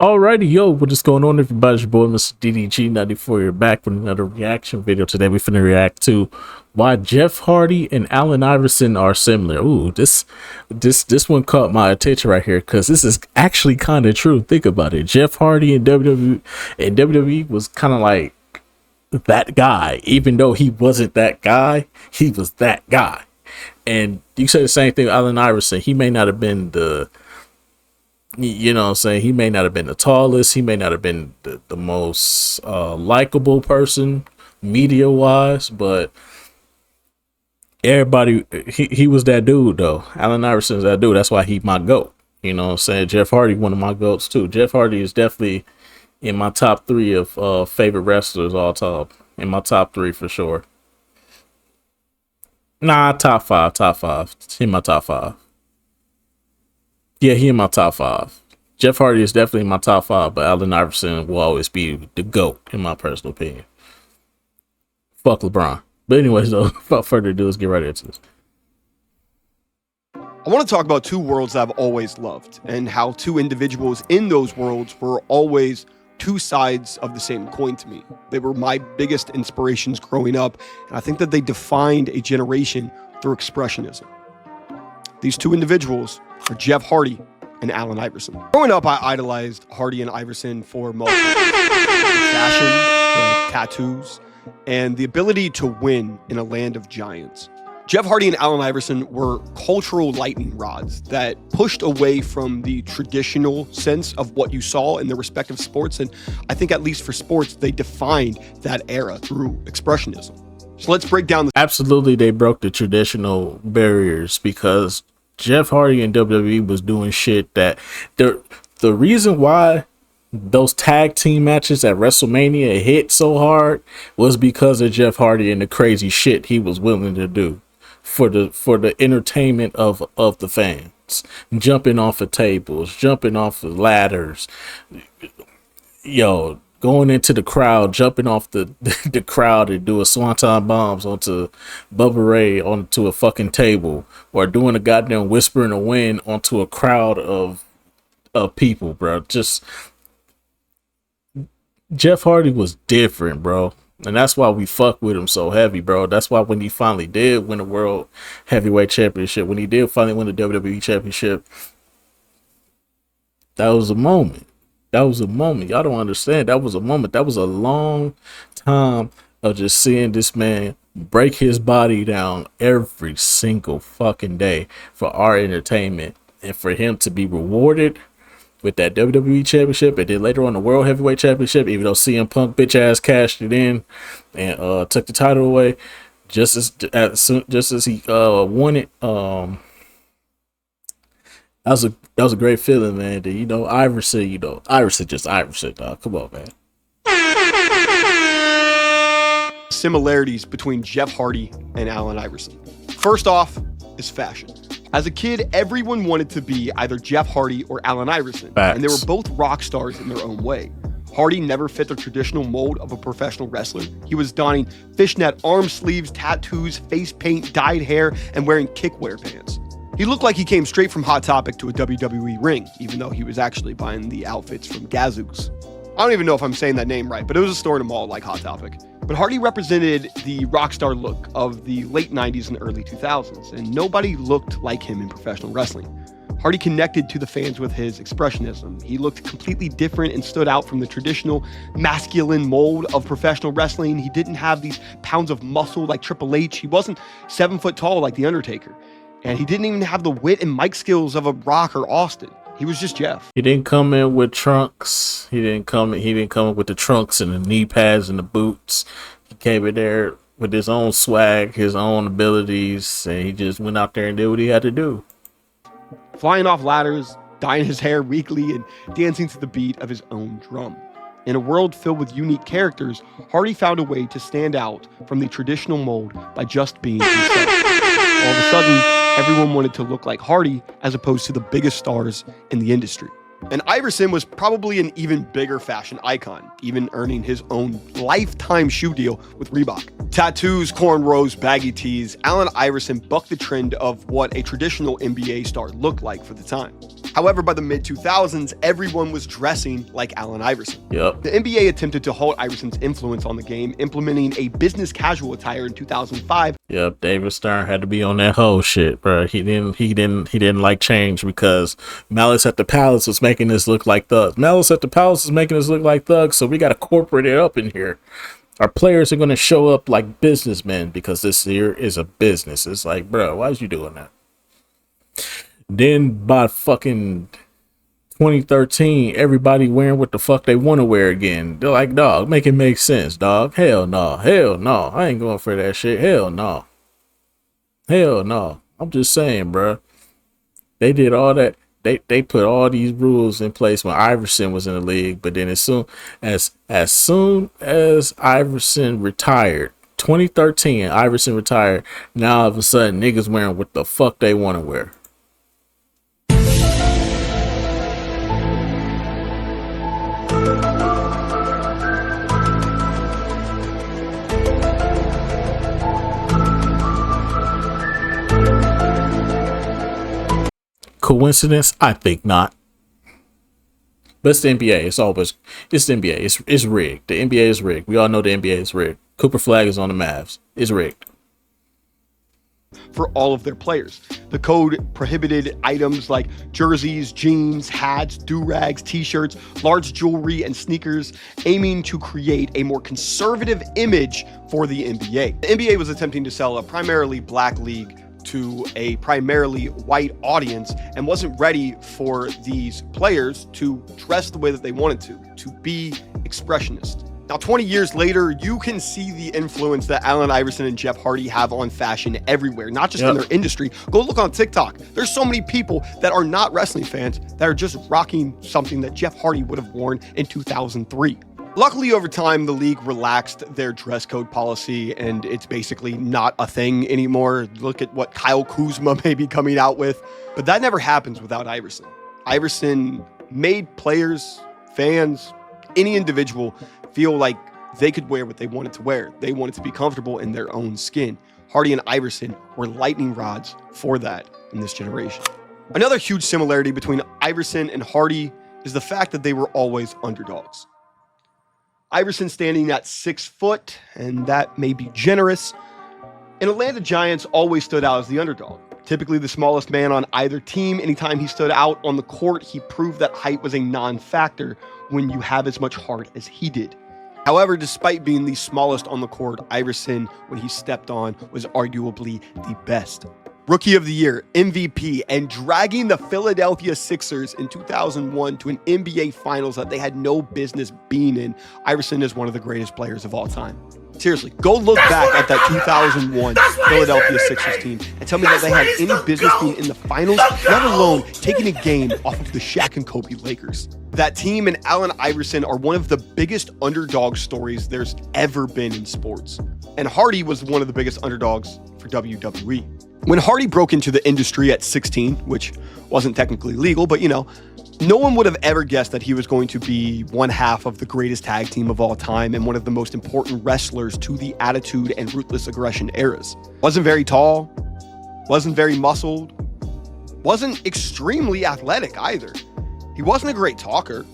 Alrighty, yo, what is going on, everybody? It's your boy, Mr. DDG94. You're back with another reaction video. Today, we finna react to why Jeff Hardy and Allen Iverson are similar. Ooh, this one caught my attention right here because this is actually kind of true. Think about it. Jeff Hardy in WWE was kind of like that guy, even though he wasn't that guy. He was that guy, and you say the same thing with Allen Iverson. He may not have been you know what I'm saying, he may not have been the tallest, he may not have been the most likable person media wise, but everybody, he was that dude though. Allen Iverson's that dude. That's why he my GOAT. You know what I'm saying? Jeff Hardy, one of my GOATs too. Jeff Hardy is definitely in my top 3 of favorite wrestlers all time. In my top 3 for sure. Nah, top 5. In my top 5. Yeah, he in my top 5. Jeff Hardy is definitely in my top 5, but Allen Iverson will always be the GOAT, in my personal opinion. Fuck LeBron. But anyways, though, without further ado, let's get right into this. I want to talk about 2 worlds that I've always loved, and how 2 individuals in those worlds were always 2 sides of the same coin to me. They were my biggest inspirations growing up, and I think that they defined a generation through expressionism. These 2 individuals are Jeff Hardy and Allen Iverson. Growing up, I idolized Hardy and Iverson for multiple reasons: the fashion, the tattoos, and the ability to win in a land of giants. Jeff Hardy and Allen Iverson were cultural lightning rods that pushed away from the traditional sense of what you saw in their respective sports, and I think at least for sports, they defined that era through expressionism. So let's break down Absolutely, they broke the traditional barriers because Jeff Hardy and WWE was doing shit that the reason why those tag team matches at WrestleMania hit so hard was because of Jeff Hardy and the crazy shit he was willing to do for the entertainment of the fans. Jumping off of tables, jumping off of ladders, going into the crowd, jumping off the crowd and doing swanton bombs onto Bubba Ray onto a fucking table, or doing a goddamn whisper in the wind onto a crowd of people, bro. Just Jeff Hardy was different, bro. And that's why we fuck with him so heavy, bro. That's why when he finally did win the World Heavyweight Championship, when he did finally win the WWE Championship, that was a moment. That was a moment. Y'all don't understand. That was a moment. That was a long time of just seeing this man break his body down every single fucking day for our entertainment, and for him to be rewarded with that WWE Championship, and then later on the World Heavyweight Championship, even though CM Punk bitch ass cashed it in and took the title away just as he won it. That was a great feeling, man. Iverson just Iverson, dog. Come on, man. similarities between Jeff Hardy and Allen Iverson. First off is fashion. As a kid, everyone wanted to be either Jeff Hardy or Allen Iverson, Facts. and they were both rock stars in their own way. Hardy never fit the traditional mold of a professional wrestler. He was donning fishnet arm sleeves, tattoos, face paint, dyed hair, and wearing kickwear pants. He looked like he came straight from Hot Topic to a WWE ring, even though he was actually buying the outfits from Gazooks. I don't even know if I'm saying that name right, but it was a store in a mall like Hot Topic. But Hardy represented the rock star look of the late 90s and early 2000s, and nobody looked like him in professional wrestling. Hardy connected to the fans with his expressionism. He looked completely different and stood out from the traditional masculine mold of professional wrestling. He didn't have these pounds of muscle like Triple H. He wasn't 7 foot tall like The Undertaker. And he didn't even have the wit and mic skills of a Rock or Austin. He was just Jeff. He didn't come in with trunks. He didn't come in with the trunks and the knee pads and the boots. He came in there with his own swag, his own abilities, and he just went out there and did what he had to do. Flying off ladders, dyeing his hair weekly, and dancing to the beat of his own drum. In a world filled with unique characters, Hardy found a way to stand out from the traditional mold by just being himself. All of a sudden, everyone wanted to look like Hardy as opposed to the biggest stars in the industry. And Iverson was probably an even bigger fashion icon, even earning his own lifetime shoe deal with Reebok. Tattoos, cornrows, baggy tees, Allen Iverson bucked the trend of what a traditional NBA star looked like for the time. However, by the mid-2000s, everyone was dressing like Allen Iverson. Yep. The NBA attempted to halt Iverson's influence on the game, implementing a business casual attire in 2005. Yep, David Stern had to be on that whole shit, bro. He didn't like change because Malice at the Palace was making us look like thugs. Malice at the Palace is making us look like thugs, so we got to corporate it up in here. Our players are going to show up like businessmen because this here is a business. It's like, bro, why is you doing that? Then by fucking 2013, everybody wearing what the fuck they want to wear again. They're like, dog, make it make sense, dog. Hell no. Hell no. I ain't going for that shit. Hell no. Hell no. I'm just saying, bro. They did all that. They put all these rules in place when Iverson was in the league, but then as soon as Iverson retired, 2013, Iverson retired, now all of a sudden niggas wearing what the fuck they want to wear. Coincidence? I think not. But it's the NBA. It's the NBA. It's rigged. The NBA is rigged. We all know the NBA is rigged. Cooper Flag is on the Mavs. It's rigged. For all of their players. The code prohibited items like jerseys, jeans, hats, do-rags, t-shirts, large jewelry, and sneakers, aiming to create a more conservative image for the NBA. The NBA was attempting to sell a primarily black league to a primarily white audience and wasn't ready for these players to dress the way that they wanted to be expressionist. Now, 20 years later, you can see the influence that Allen Iverson and Jeff Hardy have on fashion everywhere, not just in their industry. Go look on TikTok. There's so many people that are not wrestling fans that are just rocking something that Jeff Hardy would have worn in 2003. Luckily, over time, the league relaxed their dress code policy, and it's basically not a thing anymore. Look at what Kyle Kuzma may be coming out with. But that never happens without Iverson. Iverson made players, fans, any individual feel like they could wear what they wanted to wear. They wanted to be comfortable in their own skin. Hardy and Iverson were lightning rods for that in this generation. Another huge similarity between Iverson and Hardy is the fact that they were always underdogs. Iverson standing at 6 foot, and that may be generous. And Atlanta Giants always stood out as the underdog. Typically the smallest man on either team. Anytime he stood out on the court, he proved that height was a non-factor when you have as much heart as he did. However, despite being the smallest on the court, Iverson, when he stepped on, was arguably the best. Rookie of the Year, MVP, and dragging the Philadelphia Sixers in 2001 to an NBA Finals that they had no business being in, Iverson is one of the greatest players of all time. Seriously, go look back at that 2001 Philadelphia Sixers team and tell me that they had any business being in the finals, let alone taking a game off of the Shaq and Kobe Lakers. That team and Allen Iverson are one of the biggest underdog stories there's ever been in sports. And Hardy was one of the biggest underdogs for WWE. When Hardy broke into the industry at 16, which wasn't technically legal, but no one would have ever guessed that he was going to be one half of the greatest tag team of all time and one of the most important wrestlers to the Attitude and Ruthless Aggression eras. Wasn't very tall, wasn't very muscled, wasn't extremely athletic either. He wasn't a great talker,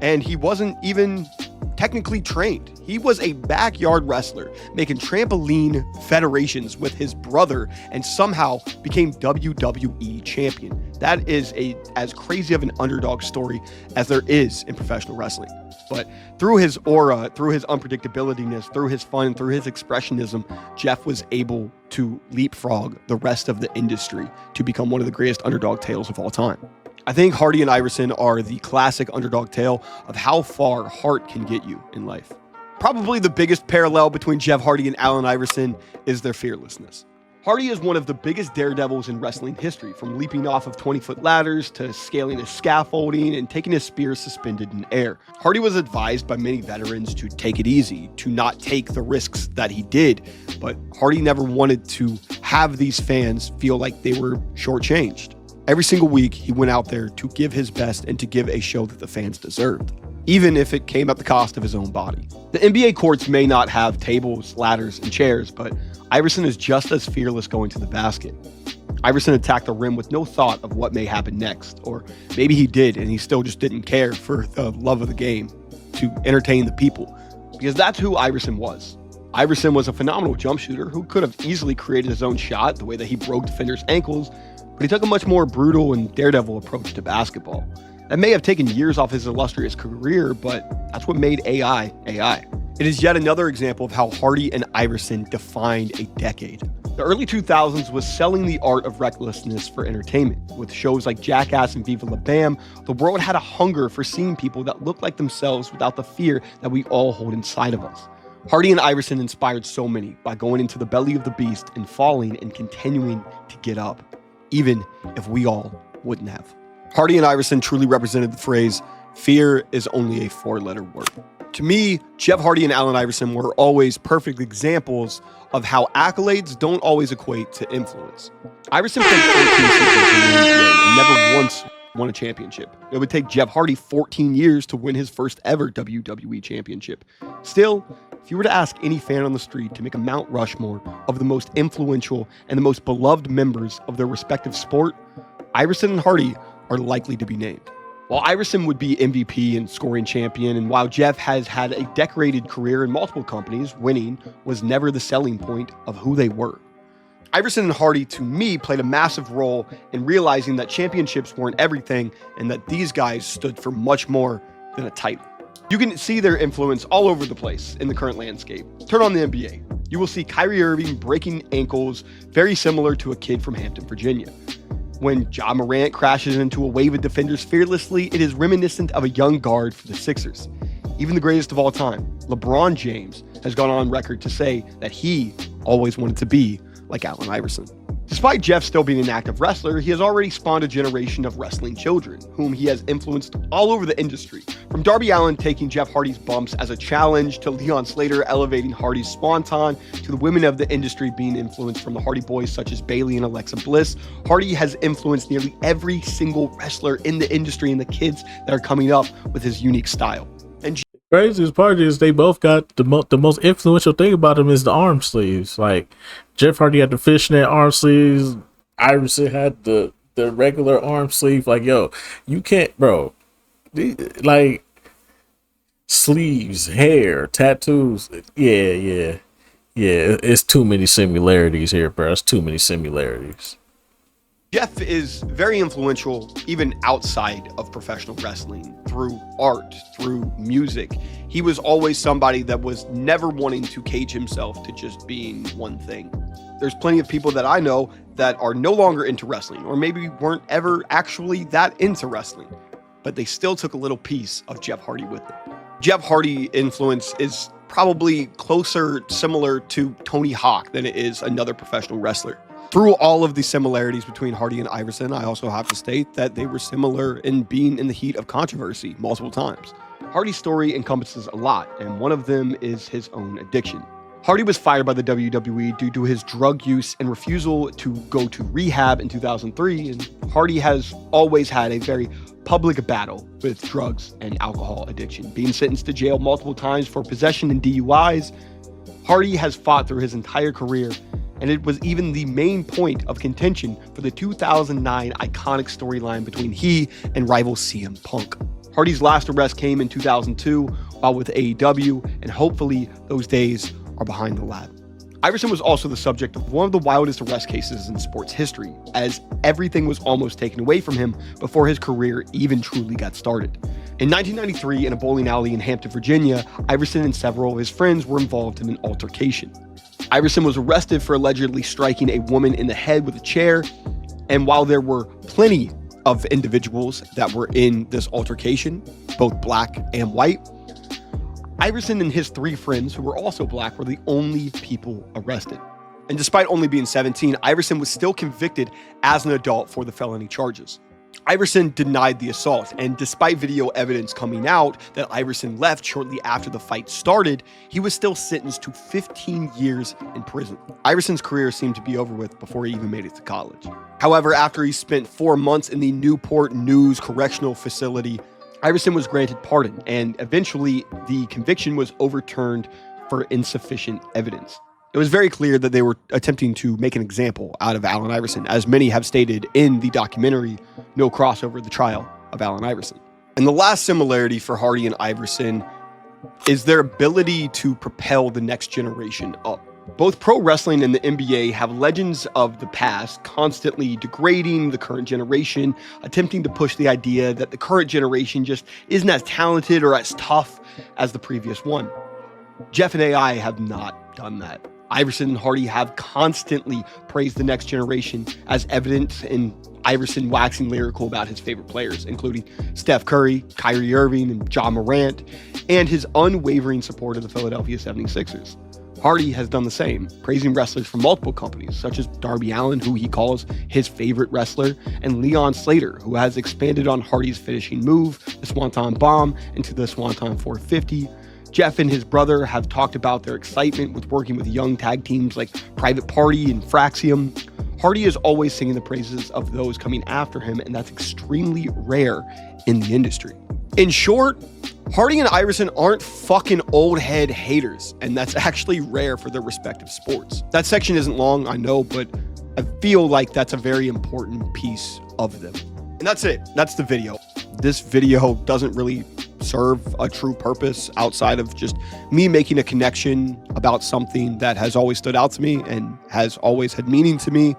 and he wasn't even technically trained. He was a backyard wrestler making trampoline federations with his brother and somehow became WWE champion. That is as crazy of an underdog story as there is in professional wrestling. But through his aura, through his unpredictability, through his fun, through his expressionism, Jeff was able to leapfrog the rest of the industry to become one of the greatest underdog tales of all time. I think Hardy and Iverson are the classic underdog tale of how far heart can get you in life. Probably the biggest parallel between Jeff Hardy and Allen Iverson is their fearlessness. Hardy is one of the biggest daredevils in wrestling history, from leaping off of 20-foot ladders to scaling a scaffolding and taking a spear suspended in air. Hardy was advised by many veterans to take it easy, to not take the risks that he did, but Hardy never wanted to have these fans feel like they were shortchanged. Every single week, he went out there to give his best and to give a show that the fans deserved, even if it came at the cost of his own body. The NBA courts may not have tables, ladders, and chairs, but Iverson is just as fearless going to the basket. Iverson attacked the rim with no thought of what may happen next, or maybe he did and he still just didn't care for the love of the game to entertain the people, because that's who Iverson was. Iverson was a phenomenal jump shooter who could have easily created his own shot the way that he broke defenders' ankles, but he took a much more brutal and daredevil approach to basketball. That may have taken years off his illustrious career, but that's what made AI AI. It is yet another example of how Hardy and Iverson defined a decade. The early 2000s was selling the art of recklessness for entertainment. With shows like Jackass and Viva La Bam, the world had a hunger for seeing people that looked like themselves without the fear that we all hold inside of us. Hardy and Iverson inspired so many by going into the belly of the beast and falling and continuing to get up, even if we all wouldn't have. Hardy and Iverson truly represented the phrase, "Fear is only a four-letter word." To me, Jeff Hardy and Allen Iverson were always perfect examples of how accolades don't always equate to influence. Iverson played 14 seasons in the NBA and never once won a championship. It would take Jeff Hardy 14 years to win his first ever WWE championship. Still, if you were to ask any fan on the street to make a Mount Rushmore of the most influential and the most beloved members of their respective sport, Iverson and Hardy are likely to be named. While Iverson would be MVP and scoring champion, and while Jeff has had a decorated career in multiple companies, winning was never the selling point of who they were. Iverson and Hardy, to me, played a massive role in realizing that championships weren't everything and that these guys stood for much more than a title. You can see their influence all over the place in the current landscape. Turn on the NBA. You will see Kyrie Irving breaking ankles very similar to a kid from Hampton, Virginia. When Ja Morant crashes into a wave of defenders fearlessly, it is reminiscent of a young guard for the Sixers. Even the greatest of all time, LeBron James, has gone on record to say that he always wanted to be like Allen Iverson. Despite Jeff still being an active wrestler, he has already spawned a generation of wrestling children, whom he has influenced all over the industry. From Darby Allin taking Jeff Hardy's bumps as a challenge, to Leon Slater elevating Hardy's swanton, to the women of the industry being influenced from the Hardy Boys such as Bayley and Alexa Bliss, Hardy has influenced nearly every single wrestler in the industry and the kids that are coming up with his unique style. And craziest part is they both got the most influential thing about them is the arm sleeves. Like Jeff Hardy had the fishnet arm sleeves, Iverson had the regular arm sleeve. Like, yo, you can't, bro. Like sleeves, hair, tattoos. Yeah. It's too many similarities here, bro. It's too many similarities. Jeff is very influential even outside of professional wrestling, through art, through music. He was always somebody that was never wanting to cage himself to just being one thing. There's plenty of people that I know that are no longer into wrestling, or maybe weren't ever actually that into wrestling, but they still took a little piece of Jeff Hardy with them. Jeff Hardy influence is probably similar to Tony Hawk than it is another professional wrestler. Through all of the similarities between Hardy and Iverson, I also have to state that they were similar in being in the heat of controversy multiple times. Hardy's story encompasses a lot, and one of them is his own addiction. Hardy was fired by the WWE due to his drug use and refusal to go to rehab in 2003, and Hardy has always had a very public battle with drugs and alcohol addiction. Being sentenced to jail multiple times for possession and DUIs, Hardy has fought through his entire career, and it was even the main point of contention for the 2009 iconic storyline between he and rival CM Punk. Hardy's last arrest came in 2002 while with AEW, and hopefully those days are behind the lab. Iverson was also the subject of one of the wildest arrest cases in sports history, as everything was almost taken away from him before his career even truly got started. In 1993, in a bowling alley in Hampton, Virginia, Iverson and several of his friends were involved in an altercation. Iverson was arrested for allegedly striking a woman in the head with a chair, and while there were plenty of individuals that were in this altercation, both black and white, Iverson and his three friends, who were also black, were the only people arrested. And despite only being 17, Iverson was still convicted as an adult for the felony charges. Iverson denied the assault, and despite video evidence coming out that Iverson left shortly after the fight started, he was still sentenced to 15 years in prison. Iverson's career seemed to be over with before he even made it to college. However, after he spent 4 months in the Newport News Correctional Facility, Iverson was granted pardon, and eventually the conviction was overturned for insufficient evidence. It was very clear that they were attempting to make an example out of Allen Iverson, as many have stated in the documentary No Crossover, The Trial of Allen Iverson. And the last similarity for Hardy and Iverson is their ability to propel the next generation up. Both pro wrestling and the NBA have legends of the past constantly degrading the current generation, attempting to push the idea that the current generation just isn't as talented or as tough as the previous one. Jeff and AI have not done that. Iverson and Hardy have constantly praised the next generation, as evident in Iverson waxing lyrical about his favorite players, including Steph Curry, Kyrie Irving, and Ja Morant, and his unwavering support of the Philadelphia 76ers. Hardy has done the same, praising wrestlers from multiple companies, such as Darby Allin, who he calls his favorite wrestler, and Leon Slater, who has expanded on Hardy's finishing move, the Swanton Bomb, into the Swanton 450. Jeff and his brother have talked about their excitement with working with young tag teams like Private Party and Fraxium. Hardy is always singing the praises of those coming after him, and that's extremely rare in the industry. In short, Hardy and Iverson aren't fucking old head haters, and that's actually rare for their respective sports. That section isn't long, I know, but I feel like that's a very important piece of them. And that's it. That's the video. This video doesn't really serve a true purpose outside of just me making a connection about something that has always stood out to me and has always had meaning to me.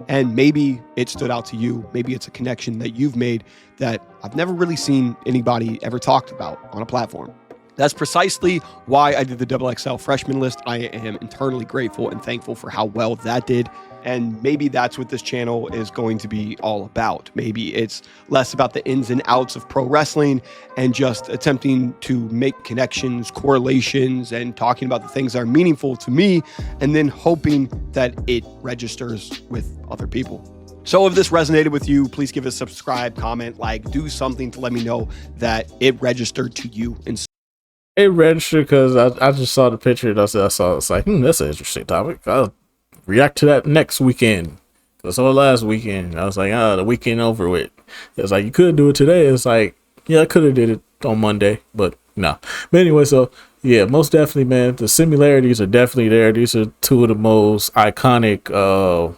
And maybe it stood out to you. Maybe it's a connection that you've made that I've never really seen anybody ever talked about on a platform. That's precisely why I did the XXL freshman list. I am internally grateful and thankful for how well that did. And maybe that's what this channel is going to be all about. Maybe it's less about the ins and outs of pro wrestling and just attempting to make connections, correlations, and talking about the things that are meaningful to me, and then hoping that it registers with other people. So if this resonated with you, please give us a subscribe, comment, like, do something to let me know that it registered to you. It registered because I just saw the picture and I saw it's like, that's an interesting topic. I'll react to that next weekend. I saw it last weekend. I was like, the weekend over with. It's like, you could do it today. It's like, yeah, I could have did it on Monday, but no. But anyway, so yeah, most definitely, man, the similarities are definitely there. These are two of the most iconic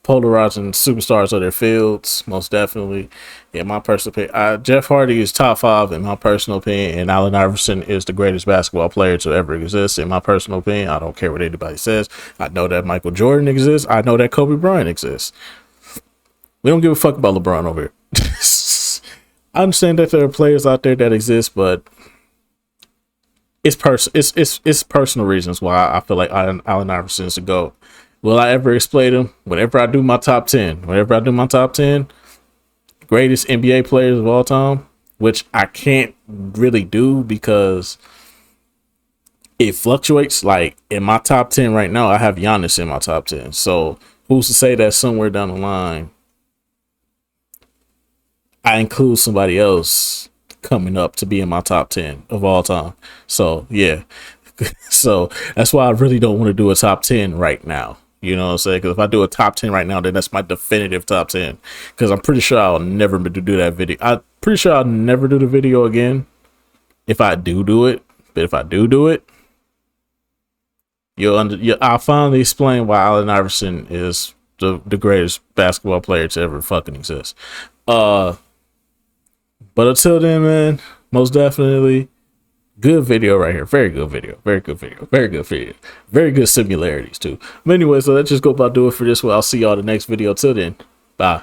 polarizing superstars of their fields, most definitely. Yeah, my personal opinion, Jeff Hardy is top 5 in my personal opinion, and Allen Iverson is the greatest basketball player to ever exist in my personal opinion. I don't care what anybody says. I know that Michael Jordan exists. I know that Kobe Bryant exists. We don't give a fuck about LeBron over here. I understand that there are players out there that exist, but it's personal reasons why I feel like Allen Iverson is the GOAT. Will I ever explain them? Whenever I do my top 10, greatest NBA players of all time, which I can't really do because it fluctuates. Like in my top 10 right now, I have Giannis in my top 10. So who's to say that somewhere down the line, I include somebody else coming up to be in my top 10 of all time. So yeah, so that's why I really don't want to do a top 10 right now. You know what I'm saying? Because if I do a top 10 right now, then that's my definitive top 10. Because I'm pretty sure I'll never do that video. I'm pretty sure I'll never do the video again if I do it. But if I do it, I'll finally explain why Allen Iverson is the greatest basketball player to ever fucking exist. But until then, man, most definitely. Good video right here. Very good video. Very good video. Very good video. Very good similarities too. But anyway, so let's just go about do it for this one. I'll see y'all the next video. Till then, bye.